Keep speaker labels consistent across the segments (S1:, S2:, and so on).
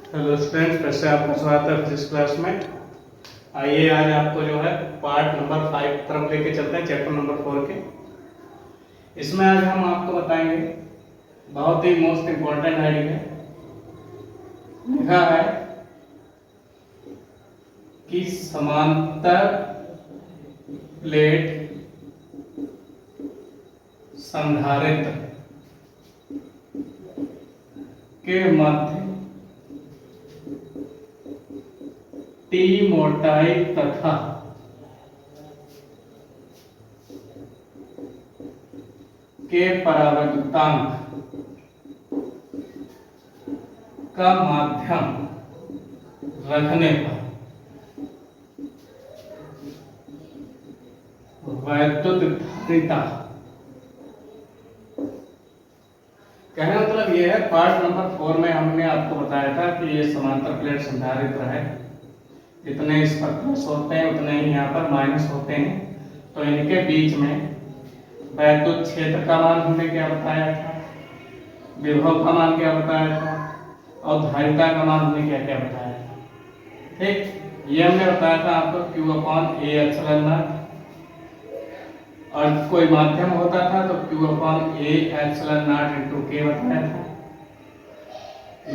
S1: Hello students, फिर से आपका स्वागत है फिजिक्स क्लास में। आइए आज आपको जो है पार्ट नंबर 5 तरफ लेके चलते हैं, चैप्टर नंबर 4 के। इसमें आज हम आपको बताएंगे बहुत ही मोस्ट इम्पोर्टेंट आइडिया। लिखा है कि समांतर प्लेट संधारित्र के मध्य टी मोटाई तथा के परावर्तकांक का माध्यम रखने पर वैद्युत धारिता। कहने का मतलब यह है, पार्ट नंबर 4 में हमने आपको बताया था कि ये समांतर प्लेट संधारित्र है। जितने इस पर प्लस होते हैं उतने ही यहाँ पर माइनस होते हैं। तो इनके बीच में वैद्युत क्षेत्र का मान हमने क्या बताया था, विभव का मान क्या बताया था, और धारिता का मान हमने क्या क्या बताया था। ठीक, ये हमने बताया था आपको Q/A∰0, और कोई माध्यम होता था तो Q/A∰0 इंटू K बताया था।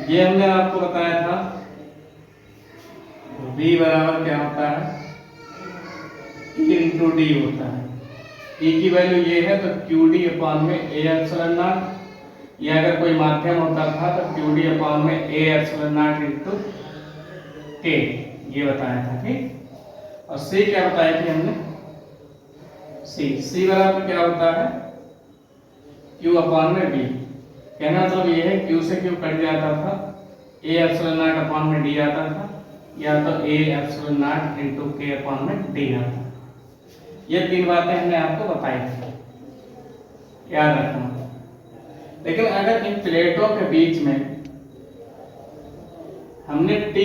S1: ये हमने आपको बताया था V बराबर क्या होता है, E इंटू डी होता है। E की वैल्यू ये है तो QD/A∰0, या अगर कोई माध्यम होता था तो QD/A∰0 इंटू K, ये बताया था। ठीक, और C क्या बताई थी हमने, C बराबर क्या होता है Q/V। कहना मतलब ये है Q से Q कट जाता था, A∰0/D आता था, या तो A∰0 इंटू K/D आता। ये तीन बातें हमने आपको बताई थी, याद रखना। लेकिन अगर इन प्लेटों के बीच में हमने T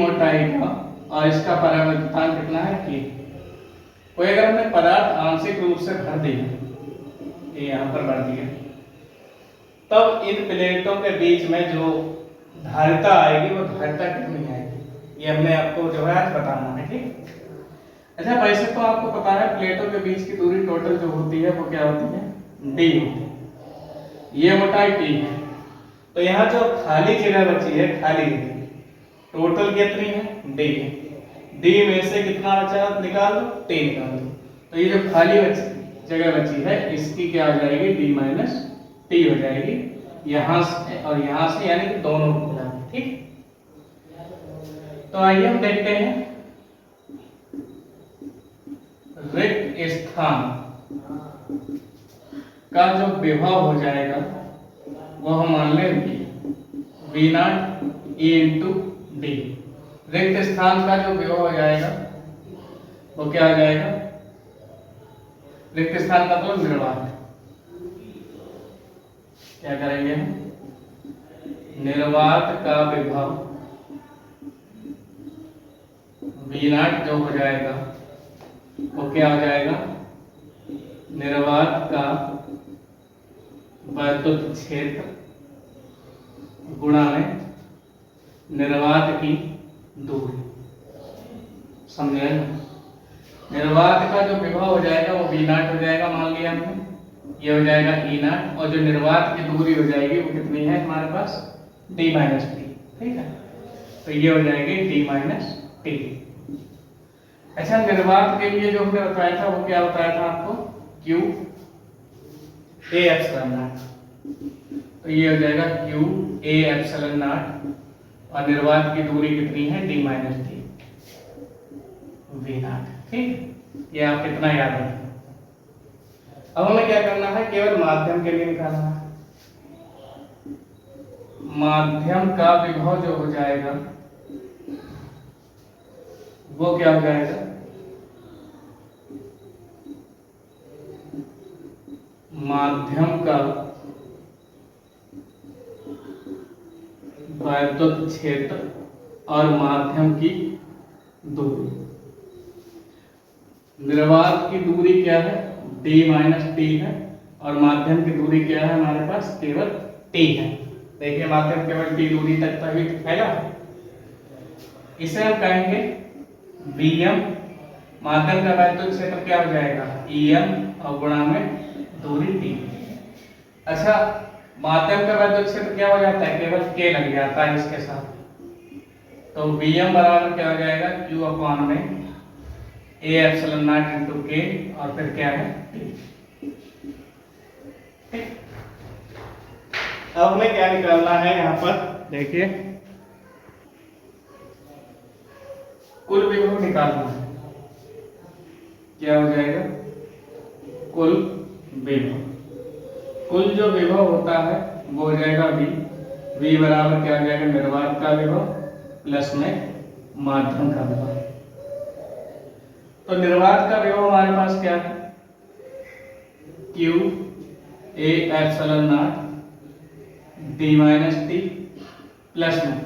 S1: मोटाई का और इसका परावर्तकांक कितना है K, कोई अगर हमने पदार्थ आंशिक रूप से भर दिया, ये यहाँ पर भर दिया, तब इन प्लेटों के बीच में जो धारिता आएगी वो धारिता कितनी आएगी, ये हमने आपको जो है आज बताना है। ठीक, अच्छा, वैसे तो आपको पता है प्लेटों के बीच की दूरी टोटल जो होती है वो क्या होती है, D होती है। ये मोटाई T है, तो यहाँ जो खाली जगह बची है, खाली जगह टोटल कितनी है, D है। D में से कितना बचा निकाल दो, T निकाल दो। तो ये जो खाली जगह बची है इसकी क्या हो जाएगी, D-T हो जाएगी, यहाँ से और यहाँ से, यानी कि दोनों को मिला के। ठीक, तो आइए हम देखते हैं रिक्त स्थान का जो विभव हो जाएगा वो हम मान लें V0 E इंटू डी। रिक्त स्थान का जो विभव हो जाएगा वो क्या हो जाएगा, रिक्त स्थान का तो निर्वात। क्या करेंगे हम, निर्वात का विभव V0 जो हो जाएगा वो क्या हो जाएगा, निर्वात का वैद्युत क्षेत्र गुणा में निर्वात की दूरी। समझे ना, निर्वात का जो विभव हो जाएगा वो V0 हो जाएगा, मान लिया हमने, ये हो जाएगा E0, और जो निर्वात की दूरी हो जाएगी वो कितनी है हमारे पास, D-T। ठीक है, तो ये हो जाएगी D-T। अच्छा, निर्वात के लिए जो हमने बताया था वो क्या बताया था आपको, Q/A∰0, तो ये हो जाएगा Q/A∰0, और निर्वात की दूरी कितनी है, D-T V0। ठीक, ये आप कितना याद रखें। अब हमें क्या करना है, केवल माध्यम के लिए निकालना है। माध्यम का विभव जो हो जाएगा वो क्या हो जाएगा, माध्यम का वैद्युत क्षेत्र और माध्यम की दूरी। निर्वात की दूरी क्या है, D-T है, और माध्यम की दूरी क्या है हमारे पास, केवल टी है। देखिए माध्यम केवल टी दूरी तक तभी फैला, इसे हम कहेंगे Vm। माध्यम का वैद्युत क्षेत्र क्या हो जाएगा, Em और गुणा में दूरी टी। अच्छा, माध्यम का वैद्युत क्षेत्र क्या हो जाता है, केवल K लग जाता है इसके साथ, तो Vm बराबर क्या हो जाएगा, Q अपॉन में A epsilon not into K और फिर क्या है T। ठीक, अब हमें क्या निकालना है यहाँ पर, देखिए कुल विभव निकालना है। क्या हो जाएगा, कुल विभव, कुल जो विभव होता है वो हो जाएगा V बराबर क्या हो जाएगा, निर्वात का विभव प्लस में माध्यम का विभव। तो निर्वात का विभव हमारे पास क्या है, Q A epsilon not D minus T plus में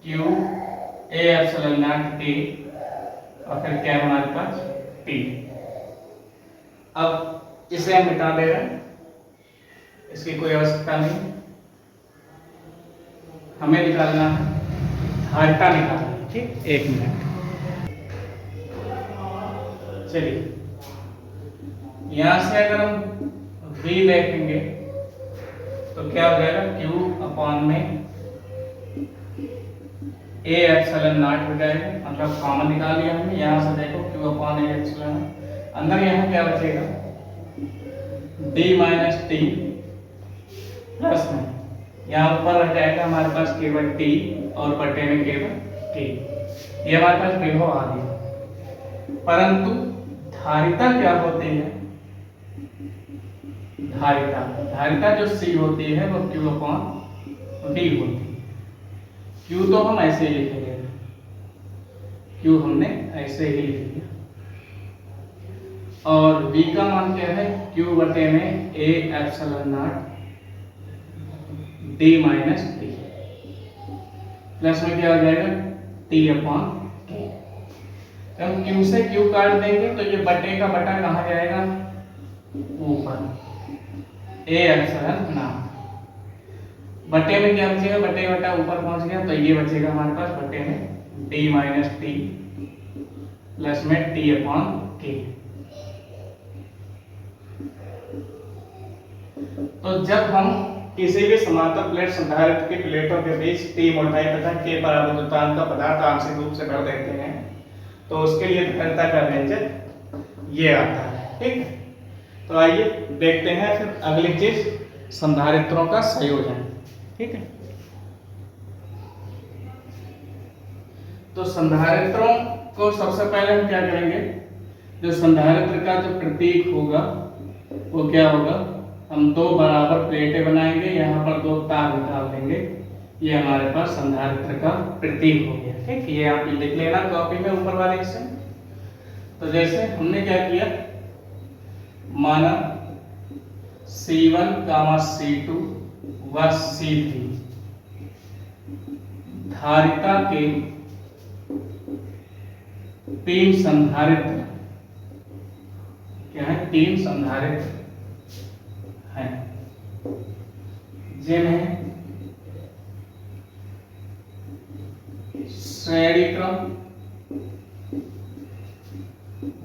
S1: Q A epsilon not T और फिर क्या है हमारे पास T। अब इसे हम मिटा दे रहे हैं, इसकी कोई आवश्यकता नहीं, हमें निकालना है धारिता निकालना है। ठीक, एक मिनट, चलिए यहां से अगर हम V देखेंगे तो क्या हो जाएगा, Q अपॉन में A एप्सिलॉन नॉट हो जाएगा, मतलब कॉमन निकाल लिया हमने। यहाँ से देखो Q अपॉन A एप्सिलॉन, अंदर यहाँ क्या बचेगा, D माइनस टी प्लस में यहाँ ऊपर रह जाएगा हमारे पास केवल T और बटे में केवल K। ये हमारे पास विभव आ गया, परंतु धारिता क्या होती है, धारिता जो C होती है वो Q अपॉन V होती है। Q तो हम ऐसे ही लिखेंगे, Q हमने ऐसे ही लिख दिया, और V का मान क्या है, Q बटे में A epsilon not D minus T plus में क्या हो जाएगा, T अपॉन K। हम Q से Q काट देंगे तो ये बटे का बटा कहाँ जाएगा, ऊपर A एप्सिलॉन नॉट, बटे में क्या बचेगा, बटे का बटा ऊपर पहुंच गया, तो ये बचेगा हमारे पास बटे में D माइनस टी प्लस में T अपॉन K। तो जब हम किसी भी समांतर प्लेट संधारित्र की प्लेटों के बीच T मोटाई तथा K परावर्तनांक का पदार्थ आंशिक रूप से भर देते हैं तो उसके लिए धारिता का व्यंजक ये आता है। ठीक है, तो आइए देखते हैं फिर अगली चीज, संधारित्रों का संयोजन। ठीक है, तो संधारित्रों को सबसे पहले हम क्या करेंगे, जो संधारित्र का जो प्रतीक होगा वो क्या होगा, हम दो बराबर प्लेटें बनाएंगे, यहाँ पर दो तार निकाल देंगे, ये हमारे पास संधारित्र का प्रतीक हो गया। ठीक, ये आप लिख लेना कॉपी में ऊपर वाले से। तो जैसे हमने क्या किया, माना C1, C2 व C3 धारिता के तीन संधारित्र क्या है, तीन संधारित्र हैं जिन्हें श्रेणी क्रम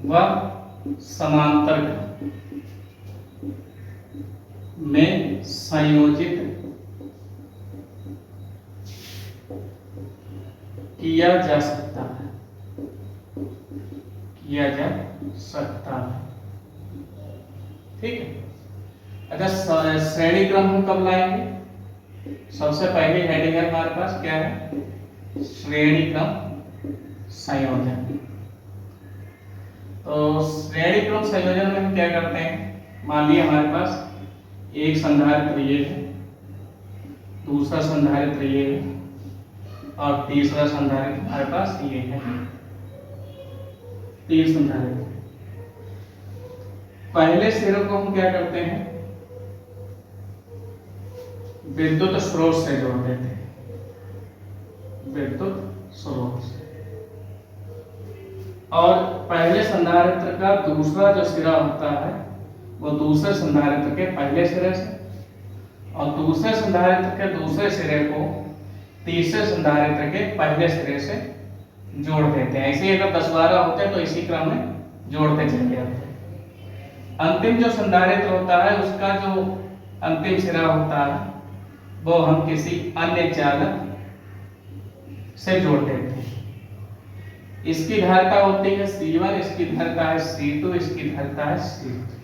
S1: व समांतर क्रम में संयोजित किया जा सकता है, किया जा सकता है। ठीक है, अच्छा श्रेणी क्रम हम कब लाएंगे, सबसे पहले हेडिंग है हमारे पास क्या है, श्रेणी क्रम संयोजन। तो श्रेणी क्रम संयोजन में हम क्या करते हैं, मान लिया हमारे पास एक संधारित्र ये है, दूसरा संधारित्र ये है और तीसरा संधारित्र हमारे पास ये है, तीन संधारित्र। पहले सिरे को हम क्या करते हैं, विद्युत स्रोत से जोड़ देते हैं, विद्युत स्रोत से, और पहले संधारित्र का दूसरा जो सिरा होता है वो दूसरे संधारित्र के पहले सिरे से, और दूसरे संधारित्र के दूसरे सिरे को तीसरे संधारित्र के पहले सिरे से जोड़ देते हैं। ऐसे अगर 10-12 होते हैं तो इसी क्रम में जोड़ते चले जाते हैं। अंतिम जो संधारित्र होता है उसका जो अंतिम सिरा होता है वो हम किसी अन्य चालक से जोड़ देते हैं। इसकी धारिता होती है C1, इसकी धारिता है C2, इसकी धारिता है C3।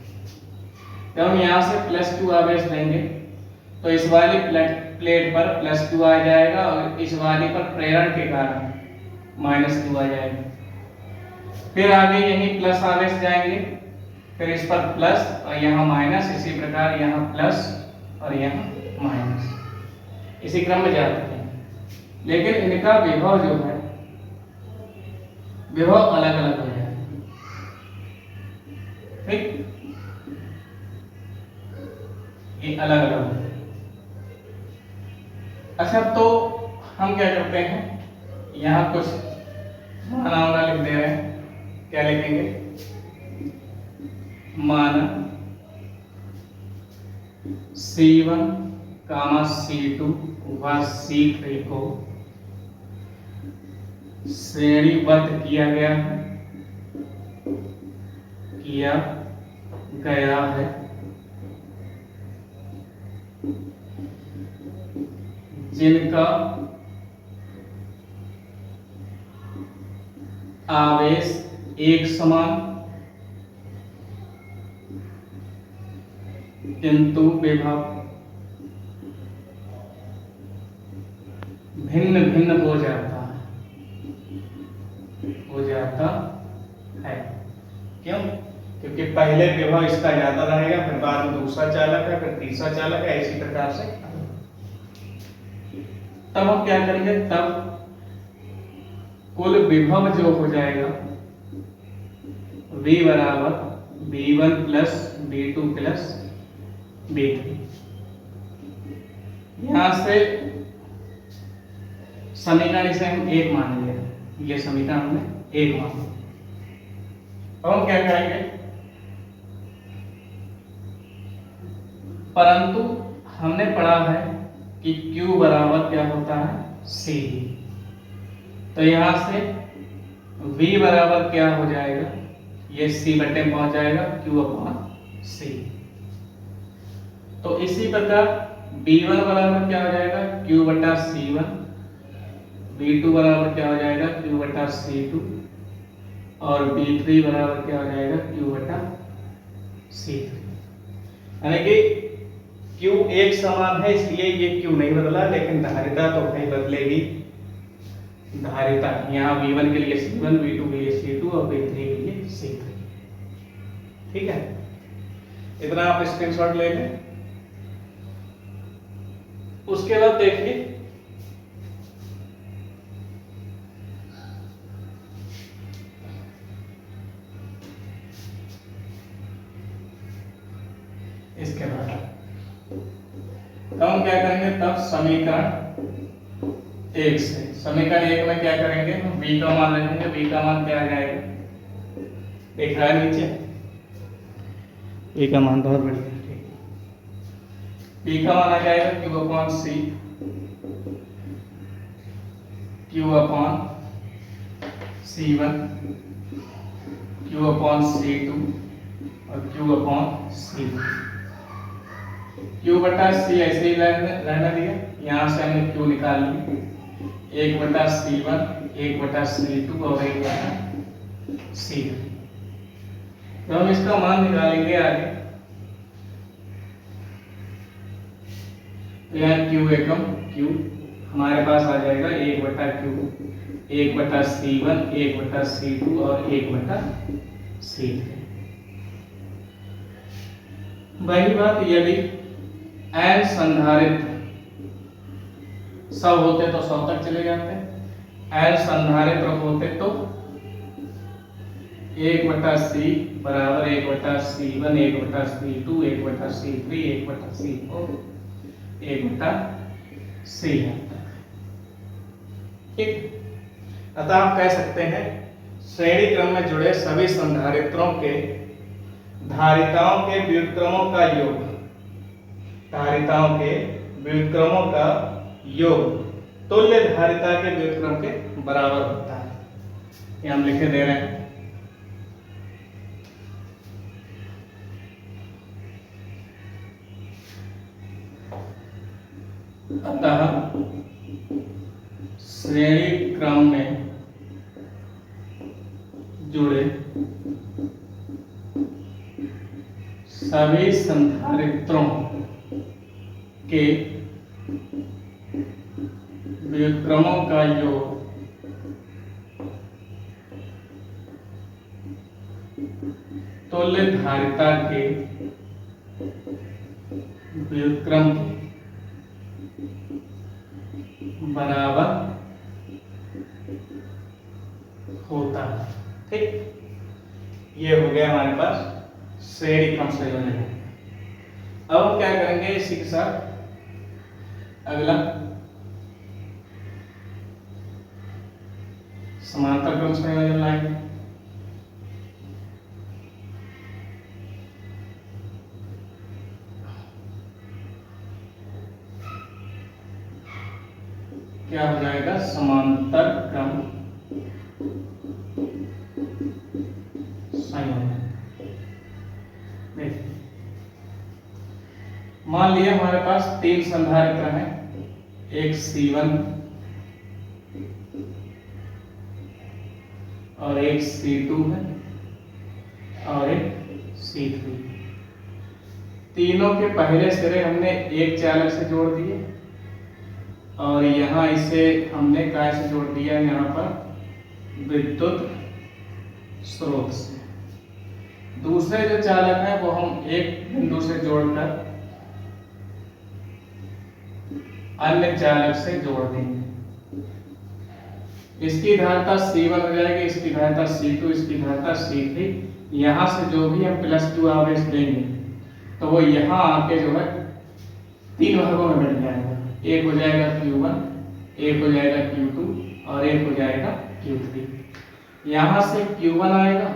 S1: जब हम यहाँ से +2 आवेश देंगे तो इस वाली प्लेट पर +2 आ जाएगा और इस वाली पर प्रेरण के कारण -2 आ जाएगा। फिर आगे यही प्लस आवेश जाएंगे, फिर इस पर प्लस और यहाँ माइनस, इसी प्रकार यहाँ प्लस और यहाँ माइनस, इसी क्रम में जाते हैं। लेकिन इनका विभव जो है विभव अलग अलग हो जाए। ठीक, ये अलग अलग हो। अच्छा, तो हम क्या करते हैं, यहाँ कुछ माना लिख दे रहे हैं। क्या लिखेंगे? माना C1, C2 व C3 को श्रेणीबद्ध किया गया है जिनका आवेश एक समान किंतु विभव भिन्न भिन्न हो जाता है। क्यों? क्योंकि पहले विभव इसका ज्यादा रहेगा, फिर बाद में दूसरा चालक है, फिर तीसरा चालक है, इसी प्रकार से। तब हम क्या करेंगे, तब कुल विभव जो हो जाएगा V बराबर V1 plus V2 plus V3। यहां से समीकरण इसे हम 1 मान लिया, ये समीकरण हमने 1 मान लिया। अब हम क्या करेंगे, परंतु हमने पढ़ा है कि Q बराबर क्या होता है, C। तो यहां से V बराबर क्या हो जाएगा, ये C बटे में पहुंच जाएगा Q अपॉन C। तो इसी प्रकार B1 बराबर क्या हो जाएगा, Q बटा C1, B2 बराबर क्या हो जाएगा, Q बटा C2 और B3 बराबर क्या हो जाएगा, Q बटा C3। यानी कि Q एक समान है, इसलिए ये Q नहीं बदला, लेकिन धारिता तो भाई बदलेगी। धारिता यहाँ V1 के लिए C1, V2 के लिए C2 और B3 के लिए C3। ठीक है, इतना आप स्क्रीनशॉट ले लें। उसके बाद देखिए इसके बाद हम क्या करेंगे, तब समीकरण 1 से, समीकरण 1 में क्या करेंगे, V का मान रखेंगे। V का मान क्या आ जाएगा, देख रहा है नीचे, V का मान बहुत बढ़िया। V का मान आ जाएगा Q upon C, Q upon C1, Q upon C2 और Q अपॉन C3। Q बटा C ऐसे ही रहने दिया, यहाँ से हमने Q निकाल लिया, 1 बटा C1, 1 बटा C2 और 1 बटा C3। तो हम इसका मान निकालेंगे आगे। तो यहाँ Q एकम Q हमारे पास आ जाएगा 1 बटा Q, 1 बटा C1, 1 बटा C2 और 1 बटा C3। वही बात यदि n संधारित्र सब होते तो 100 तक चले जाते, n संधारित्र होते तो 1 बटा C बराबर 1 बटा C1, 1 बटा C2, 1 बटा C3, 1 बटा C4, 1 बटा C। ठीक, अतः आप कह सकते हैं श्रेणी क्रम में जुड़े सभी संधारित्रों के धारिताओं के व्युत्क्रमों का योग धारिताओं के व्युत्क्रमों का योग तुल्य धारिता के व्युत्क्रम के बराबर होता है। ये हम लिखे दे रहे हैं। अतः श्रेणी क्रम में जुड़े सभी संधारित्रों के व्युत्क्रमों का योग तुल्य धारिता के व्युत्क्रम के बराबर होता है। ठीक, ये हो गया हमारे पास श्रेणी क्रम संयोजन। अब हम क्या करेंगे इसी के साथ अगला समांतर क्रम संयोजन लाएंगे। क्या हो जाएगा समांतर क्रम संयोजन। देखिए, मान लिया हमारे पास 3 संधारित्र हैं, एक C1 और एक C2 है और एक C3। तीनों के पहले सिरे हमने एक चालक से जोड़ दिए और यहाँ इसे हमने काय से जोड़ दिया, यहाँ पर विद्युत स्रोत से। दूसरे जो चालक है वो हम एक बिंदु से जोड़कर अन्य चालक से जोड़ देंगे। इसकी धारिता C1 हो जाएगी, इसकी धारिता C2, इसकी धारिता C3। यहाँ से जो भी हम +Q आवेश देंगे तो वो यहाँ आके जो है 3 भागों में बट जाएगा। एक हो जाएगा Q1, एक हो जाएगा Q2 और एक हो जाएगा Q3। यहाँ से Q1 आएगा,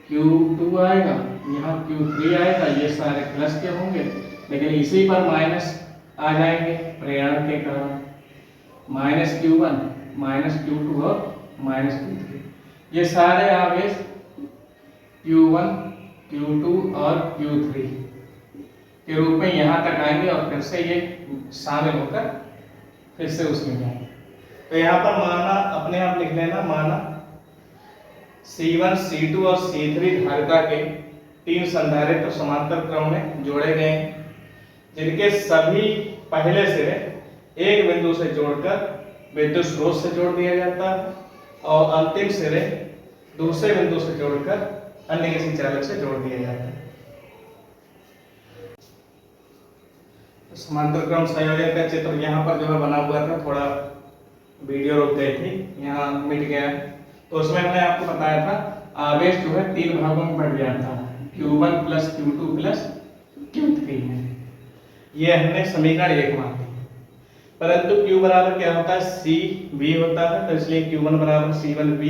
S1: Q2 आएगा, यहाँ Q3 आएगा। ये सारे प्लस के होंगे लेकिन इसी पर माइनस आ जाएंगे प्रेरण के कारण। -Q1, -Q2 और -Q3। ये सारे आवेश Q1, Q2 और Q3 के रूप में यहाँ तक आएंगे और फिर से ये शामिल होकर फिर से उसमें जाएंगे। तो यहाँ पर माना अपने आप लिख लेना, माना C1, C2 और C3 धारिता के 3 संधारित्र समांतर क्रम में जोड़े गए हैं, जिनके सभी पहले सिरे एक बिंदु से जोड़कर विद्युत स्रोत से जोड़ दिया जाता है और अंतिम सिरे दूसरे बिंदु से जोड़कर अन्य किसी चालक से जोड़ दिया जाता है। समांतर क्रम संयोजन का चित्र यहाँ पर जो है बना हुआ था, थोड़ा वीडियो रुक गई थी, यहाँ मिट गया। तो उसमें हमने आपको बताया था आवेश जो है 3 भागों में बढ़ जाता है, Q1 + Q2 + Q3 है। ये हमने समीकरण 1 मान ली। परंतु Q बराबर क्या होता है, CV होता है, तो इसलिए Q1 बराबर C1V,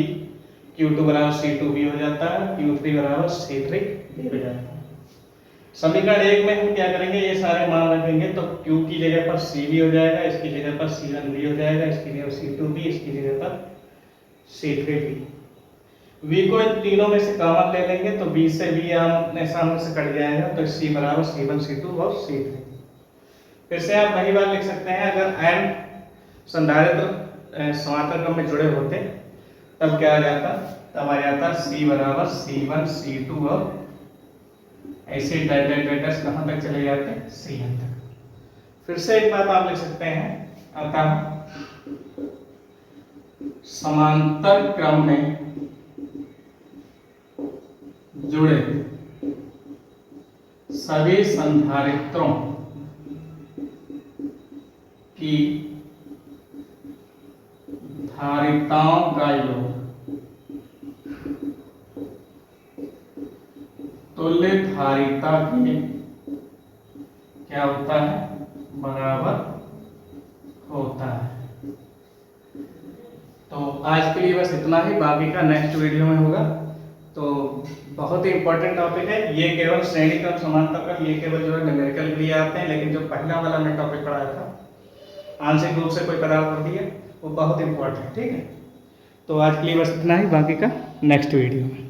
S1: Q2 बराबर C2V हो जाता है, Q3 बराबर C3V हो जाता है। समीकरण 1 में हम क्या करेंगे, ये सारे मान रखेंगे तो Q की जगह पर CV हो जाएगा, इसकी जगह पर C1V हो जाएगा, इसकी जगह पर C2V, इसकी जगह पर C3V। V को इन तीनों में से कॉमन ले लेंगे तो V से V आमने सामने से कट जाएगा, तो C बराबर C1, C2 और C3। फिर से आप वही बात लिख सकते हैं, अगर n संधारित्र समांतर क्रम में जुड़े होते तब क्या आ जाता, तब आ जाता C बराबर C1, C2 और ऐसे डैश कहाँ तक चले जाते, Cn तक। फिर से एक बात आप लिख सकते हैं, अतः समांतर क्रम में जुड़े सभी संधारित्रों की धारिताओं का योग तुल्य धारिता के क्या होता है, बराबर होता है। तो आज के लिए बस इतना ही, बाकी का नेक्स्ट वीडियो में होगा। तो बहुत ही इंपॉर्टेंट टॉपिक है ये। केवल श्रेणी क्रम समांतर क्रम ये केवल जो है न्यूमेरिकल के लिए आते हैं, लेकिन जो पहला वाला मैं टॉपिक पढ़ाया था आंशिक रूप से कोई पदार्थ होती है वो बहुत इंपॉर्टेंट है। ठीक है, तो आज के लिए बस इतना ही, बाकी का नेक्स्ट वीडियो में।